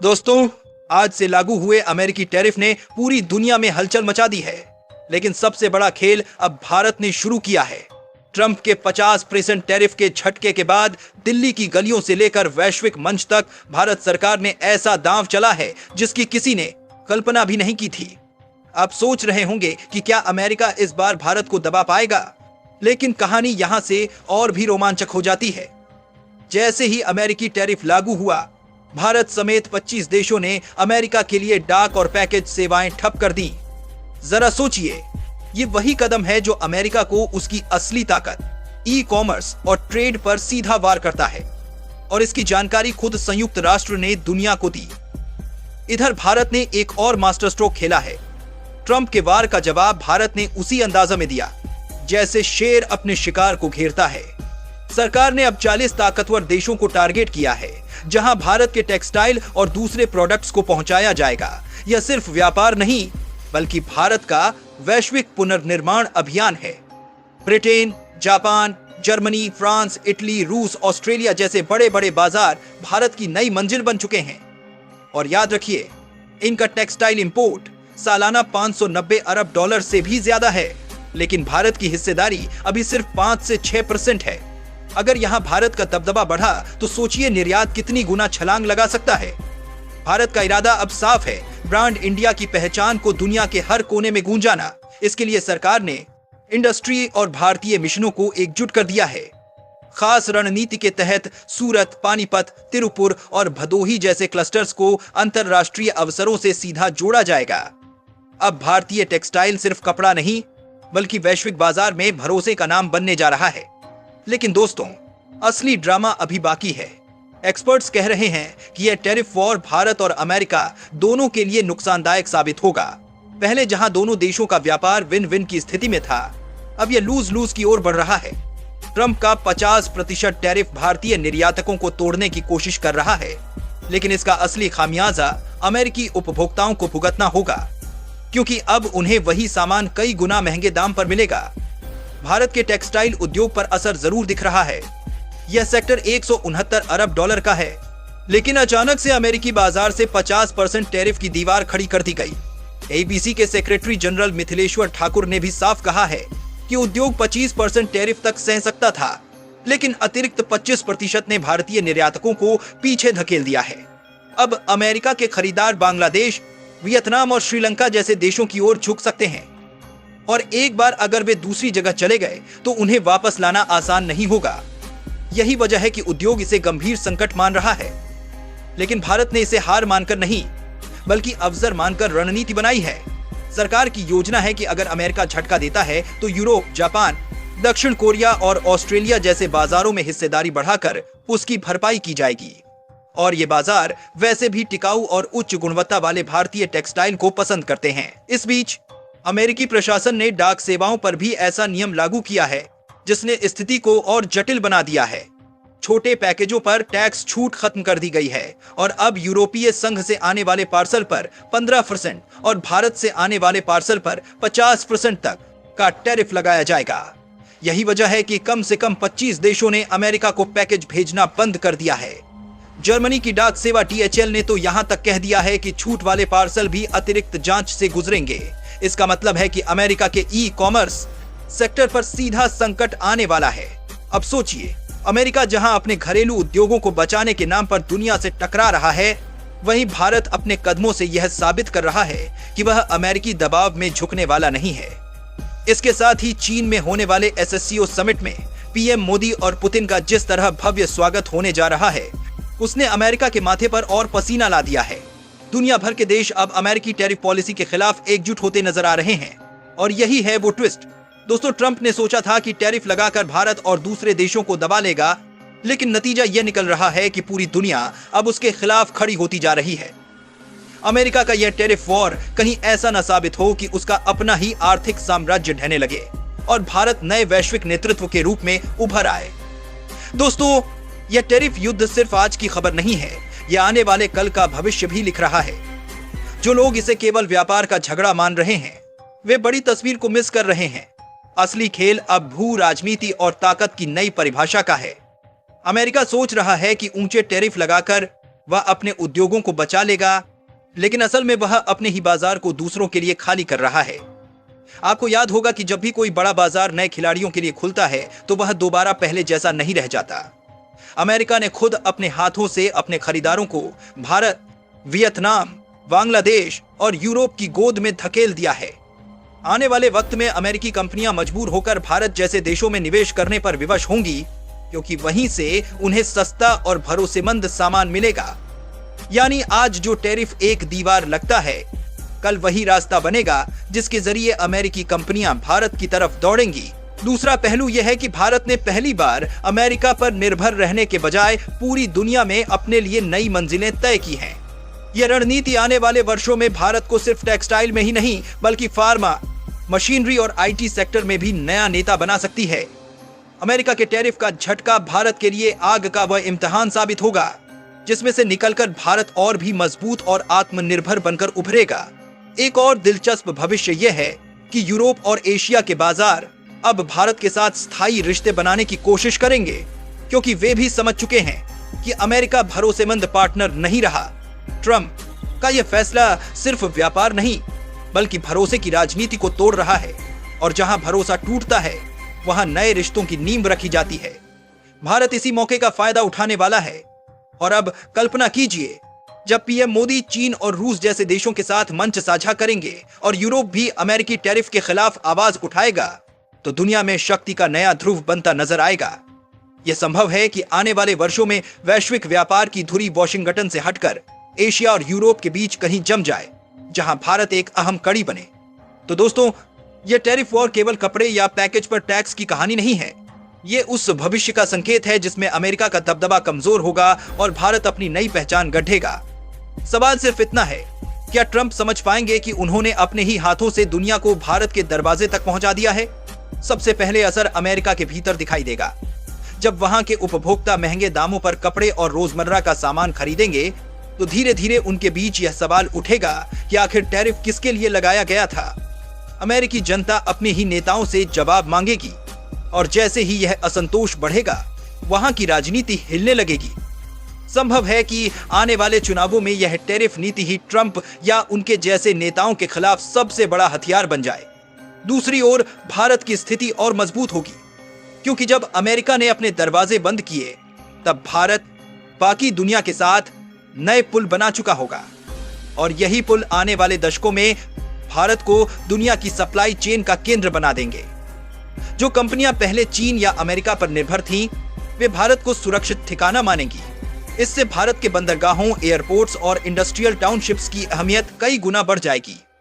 दोस्तों, आज से लागू हुए अमेरिकी टैरिफ ने पूरी दुनिया में हलचल मचा दी है। लेकिन सबसे बड़ा खेल अब भारत ने शुरू किया है। ट्रंप के 50% टैरिफ के झटके के बाद दिल्ली की गलियों से लेकर वैश्विक मंच तक भारत सरकार ने ऐसा दांव चला है जिसकी किसी ने कल्पना भी नहीं की थी। आप सोच रहे होंगे कि क्या अमेरिका इस बार भारत को दबा पाएगा, लेकिन कहानी यहां से और भी रोमांचक हो जाती है। जैसे ही अमेरिकी टैरिफ लागू हुआ, भारत समेत 25 देशों ने अमेरिका के लिए डाक और पैकेज सेवाएं ठप कर दी। जरा सोचिए, ये वही कदम है जो अमेरिका को उसकी असली ताकत ई कॉमर्स और ट्रेड पर सीधा वार करता है, और इसकी जानकारी खुद संयुक्त राष्ट्र ने दुनिया को दी। इधर भारत ने एक और मास्टर स्ट्रोक खेला है। ट्रंप के वार का जवाब भारत ने उसी अंदाजा में दिया जैसे शेर अपने शिकार को घेरता है। सरकार ने अब 40 ताकतवर देशों को टारगेट किया है जहां भारत के टेक्सटाइल और दूसरे प्रोडक्ट्स को पहुंचाया जाएगा। यह सिर्फ व्यापार नहीं, बल्कि भारत का वैश्विक पुनर्निर्माण अभियान है। Britain, Japan, Germany, France, Italy, रूस, ऑस्ट्रेलिया जैसे बड़े बड़े बाजार भारत की नई मंजिल बन चुके हैं। और याद रखिए, इनका टेक्सटाइल इंपोर्ट सालाना 590 अरब डॉलर से भी ज्यादा है, लेकिन भारत की हिस्सेदारी अभी सिर्फ 5 से 6% है। अगर यहां भारत का दबदबा बढ़ा तो सोचिए निर्यात कितनी गुना छलांग लगा सकता है। भारत का इरादा अब साफ है, ब्रांड इंडिया की पहचान को दुनिया के हर कोने में गूंजाना। इसके लिए सरकार ने इंडस्ट्री और भारतीय मिशनों को एकजुट कर दिया है। खास रणनीति के तहत सूरत, पानीपत, तिरुपुर और भदोही जैसे क्लस्टर्स को अंतरराष्ट्रीय अवसरों से सीधा जोड़ा जाएगा। अब भारतीय टेक्सटाइल सिर्फ कपड़ा नहीं, बल्कि वैश्विक बाजार में भरोसे का नाम बनने जा रहा है। लेकिन दोस्तों, असली ड्रामा अभी बाकी है। एक्सपर्ट्स कह रहे हैं कि यह टैरिफ वॉर भारत और अमेरिका दोनों के लिए नुकसानदायक साबित होगा। पहले जहां दोनों देशों का व्यापार विन विन की स्थिति में था, अब यह लूज लूज की ओर बढ़ रहा है। ट्रंप का 50% टैरिफ भारतीय निर्यातकों को तोड़ने की कोशिश कर रहा है, लेकिन इसका असली खामियाजा अमेरिकी उपभोक्ताओं को भुगतना होगा, क्योंकि अब उन्हें वही सामान कई गुना महंगे दाम पर मिलेगा। भारत के टेक्सटाइल उद्योग पर असर जरूर दिख रहा है। यह सेक्टर 169 अरब डॉलर का है, लेकिन अचानक से अमेरिकी बाजार से 50% टैरिफ की दीवार खड़ी कर दी गई। एबीसी के सेक्रेटरी जनरल मिथिलेश्वर ठाकुर ने भी साफ कहा है कि उद्योग 25% टैरिफ तक सह सकता था, लेकिन अतिरिक्त 25% ने भारतीय निर्यातकों को पीछे धकेल दिया है। अब अमेरिका के खरीदार बांग्लादेश, वियतनाम और श्रीलंका जैसे देशों की ओर झुक सकते हैं, और एक बार अगर वे दूसरी जगह चले गए तो उन्हें वापस लाना आसान नहीं होगा। यही वजह है कि उद्योग इसे गंभीर संकट मान रहा है। लेकिन भारत ने इसे हार मानकर नहीं, बल्कि अवसर मानकर रणनीति बनाई है। सरकार की योजना है कि अगर अमेरिका झटका देता है तो यूरोप, जापान, दक्षिण कोरिया और ऑस्ट्रेलिया जैसे बाजारों में हिस्सेदारी बढ़ाकर उसकी भरपाई की जाएगी। और ये बाजार वैसे भी टिकाऊ और उच्च गुणवत्ता वाले भारतीय टेक्सटाइल को पसंद करते हैं। इस बीच अमेरिकी प्रशासन ने डाक सेवाओं पर भी ऐसा नियम लागू किया है जिसने स्थिति को और जटिल बना दिया है। छोटे पैकेजों पर टैक्स छूट खत्म कर दी गई है और अब यूरोपीय संघ से आने वाले पार्सल पर 15% और भारत से आने वाले पार्सल पर 50% तक का टैरिफ लगाया जाएगा। यही वजह है कि कम से कम 25 देशों ने अमेरिका को पैकेज भेजना बंद कर दिया है। जर्मनी की डाक सेवा DHL ने तो यहां तक कह दिया है कि छूट वाले पार्सल भी अतिरिक्त जांच से गुजरेंगे। इसका मतलब है कि अमेरिका के ई कॉमर्स सेक्टर पर सीधा संकट आने वाला है। अब सोचिए, अमेरिका जहां अपने घरेलू उद्योगों को बचाने के नाम पर दुनिया से टकरा रहा है, वहीं भारत अपने कदमों से यह साबित कर रहा है कि वह अमेरिकी दबाव में झुकने वाला नहीं है। इसके साथ ही चीन में होने वाले SSCO समिट में PM मोदी और पुतिन का जिस तरह भव्य स्वागत होने जा रहा है, उसने अमेरिका के माथे पर और पसीना ला दिया है। दुनिया भर के देश अब अमेरिकी टैरिफ पॉलिसी के खिलाफ एकजुट होते नजर आ रहे हैं, और यही है वो ट्विस्ट। दोस्तों, ट्रंप ने सोचा था कि टैरिफ लगाकर भारत और दूसरे देशों को दबा लेगा, लेकिन नतीजा यह निकल रहा है कि पूरी दुनिया अब उसके खिलाफ खड़ी होती जा रही है। अमेरिका का यह टैरिफ वॉर कहीं ऐसा न साबित हो कि उसका अपना ही आर्थिक साम्राज्य ढहने लगे और भारत नए वैश्विक नेतृत्व के रूप में उभर आए। दोस्तों, यह टैरिफ युद्ध सिर्फ आज की खबर नहीं है, यह आने वाले कल का भविष्य भी लिख रहा है। जो लोग इसे केवल व्यापार का झगड़ा मान रहे हैं, वे बड़ी तस्वीर को मिस कर रहे हैं। असली खेल अब भू राजनीति और ताकत की नई परिभाषा का है। अमेरिका सोच रहा है कि ऊंचे टैरिफ लगाकर वह अपने उद्योगों को बचा लेगा, लेकिन असल में वह अपने ही बाजार को दूसरों के लिए खाली कर रहा है। आपको याद होगा कि जब भी कोई बड़ा बाजार नए खिलाड़ियों के लिए खुलता है तो वह दोबारा पहले जैसा नहीं रह जाता। अमेरिका ने खुद अपने हाथों से अपने खरीदारों को भारत, वियतनाम, बांग्लादेश और यूरोप की गोद में धकेल दिया है। आने वाले वक्त में अमेरिकी कंपनियां मजबूर होकर भारत जैसे देशों में निवेश करने पर विवश होंगी, क्योंकि वहीं से उन्हें सस्ता और भरोसेमंद सामान मिलेगा। यानी आज जो टैरिफ एक दीवार लगता है, कल वही रास्ता बनेगा जिसके जरिए अमेरिकी कंपनियां भारत की तरफ दौड़ेंगी। दूसरा पहलू यह है कि भारत ने पहली बार अमेरिका पर निर्भर रहने के बजाय पूरी दुनिया में अपने लिए नई मंजिलें तय की हैं। यह रणनीति आने वाले वर्षों में भारत को सिर्फ टेक्सटाइल में ही नहीं बल्कि फार्मा, मशीनरी और आईटी सेक्टर में भी नया नेता बना सकती है। अमेरिका के टैरिफ का झटका भारत के लिए आग का वह इम्तिहान साबित होगा जिसमें से निकलकर भारत और भी मजबूत और आत्मनिर्भर बनकर उभरेगा। एक और दिलचस्प भविष्य यह है कि यूरोप और एशिया के बाजार अब भारत के साथ स्थायी रिश्ते बनाने की कोशिश करेंगे, क्योंकि वे भी समझ चुके हैं कि अमेरिका भरोसेमंद पार्टनर नहीं रहा। ट्रंप का यह फैसला सिर्फ व्यापार नहीं बल्कि भरोसे की राजनीति को तोड़ रहा है, और जहां भरोसा टूटता है वहां नए रिश्तों की नींव रखी जाती है। भारत इसी मौके का फायदा उठाने वाला है। और अब कल्पना कीजिए, जब पीएम मोदी चीन और रूस जैसे देशों के साथ मंच साझा करेंगे और यूरोप भी अमेरिकी टैरिफ के खिलाफ आवाज उठाएगा, तो दुनिया में शक्ति का नया ध्रुव बनता नजर आएगा। यह संभव है कि आने वाले वर्षों में वैश्विक व्यापार की धुरी वॉशिंगटन से हटकर एशिया और यूरोप के बीच कहीं जम जाए, जहां भारत एक अहम कड़ी बने। तो दोस्तों, यह टैरिफ वॉर केवल कपड़े या पैकेज पर टैक्स की कहानी नहीं है। ये उस भविष्य का संकेत है जिसमें अमेरिका का दबदबा कमजोर होगा और भारत अपनी नई पहचान गढ़ेगा। सवाल सिर्फ इतना है, क्या ट्रंप समझ पाएंगे कि उन्होंने अपने ही हाथों से दुनिया को भारत के दरवाजे तक पहुंचा दिया है? सबसे पहले असर अमेरिका के भीतर दिखाई देगा। जब वहां के उपभोक्ता महंगे दामों पर कपड़े और रोजमर्रा का सामान खरीदेंगे, तो धीरे धीरे उनके बीच यह सवाल उठेगा कि आखिर टैरिफ किसके लिए लगाया गया था। अमेरिकी जनता अपने ही नेताओं से जवाब मांगेगी, और जैसे ही यह असंतोष बढ़ेगा, वहां की राजनीति हिलने लगेगी। संभव है कि आने वाले चुनावों में यह टैरिफ नीति ही ट्रंप या उनके जैसे नेताओं के खिलाफ सबसे बड़ा हथियार बन जाए। दूसरी ओर भारत की स्थिति और मजबूत होगी, क्योंकि जब अमेरिका ने अपने दरवाजे बंद किए, तब भारत बाकी दुनिया के साथ नए पुल बना चुका होगा, और यही पुल आने वाले दशकों में भारत को दुनिया की सप्लाई चेन का केंद्र बना देंगे। जो कंपनियां पहले चीन या अमेरिका पर निर्भर थीं, वे भारत को सुरक्षित ठिकाना मानेंगी। इससे भारत के बंदरगाहों, एयरपोर्ट्स और इंडस्ट्रियल टाउनशिप्स की अहमियत कई गुना बढ़ जाएगी।